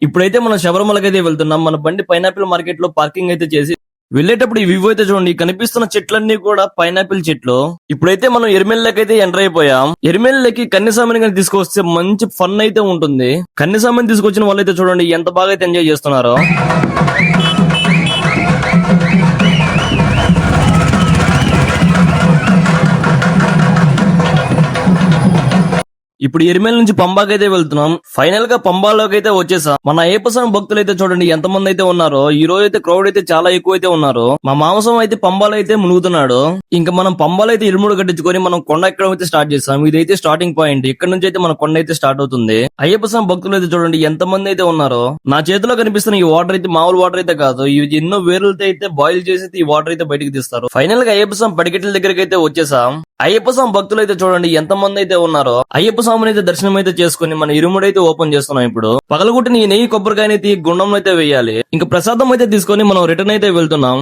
ఇప్పుడైతే మనం శబరిమలకైతే వెళ్తున్నాం. మన బండి పైనాపిల్ మార్కెట్ లో పార్కింగ్ అయితే చేసి వెళ్ళేటప్పుడు ఈ వ్యూ అయితే చూడండి. కనిపిస్తున్న చెట్లన్నీ కూడా పైనాపిల్ చెట్లు. ఇప్పుడైతే మనం ఎరిమెల్లకైతే ఎంటర్ అయిపోయాం. ఎరిమెల్లకి కన్యసామిని కానీ తీసుకొస్తే మంచి ఫన్ అయితే ఉంటుంది. కన్యసామిని తీసుకొచ్చిన వాళ్ళైతే చూడండి ఎంత బాగా అయితే ఎంజాయ్ చేస్తున్నారో. ఇప్పుడు ఎరిమేల నుంచి పంబాకైతే వెళ్తున్నాం. ఫైనల్ గా పంబాలోకి అయితే వచ్చేసాం. మన అయ్యప్ప స్వామి భక్తులు అయితే చూడండి ఎంత మంది అయితే ఉన్నారో. ఈ రోజు అయితే క్రౌడ్ అయితే చాలా ఎక్కువ అయితే ఉన్నారు. మా మాంసం అయితే పంబాలో అయితే మునుగుతున్నాడు. ఇంకా మనం పంబాలో అయితే ఇరుముడు కట్టించుకొని మనం కొండ ఎక్కడం అయితే స్టార్ట్ చేస్తాం. ఇదైతే స్టార్టింగ్ పాయింట్. ఇక్కడ నుంచి అయితే మన కొండ అయితే స్టార్ట్ అవుతుంది. అయ్యప్ప స్వామి భక్తులు అయితే చూడండి ఎంత మంది అయితే ఉన్నారో. నా చేతిలో కనిపిస్తున్న ఈ వాటర్ అయితే మామూలు వాటర్ అయితే కాదు. ఇవి ఎన్నో వేరులతో అయితే బాయిల్ చేసి ఈ వాటర్ అయితే బయటకు తీస్తారు. ఫైనల్ గా అయ్యప్ప స్వామి పడికెట్ల దగ్గరికి అయితే వచ్చేసాం. అయ్యప్ప స్వామి భక్తులు అయితే చూడండి ఎంత మంది అయితే ఉన్నారో. అయ్యప్ప స్వామిని అయితే దర్శనం అయితే చేసుకుని మన ఇరుముడు అయితే ఓపెన్ చేస్తున్నాం. ఇప్పుడు పగలగొట్టిన ఈ నెయ్యి కొబ్బరికాయని గుండంలో అయితే వేయాలి. ఇంకా ప్రసాదం అయితే తీసుకొని మనం రిటర్న్ అయితే వెళ్తున్నాం.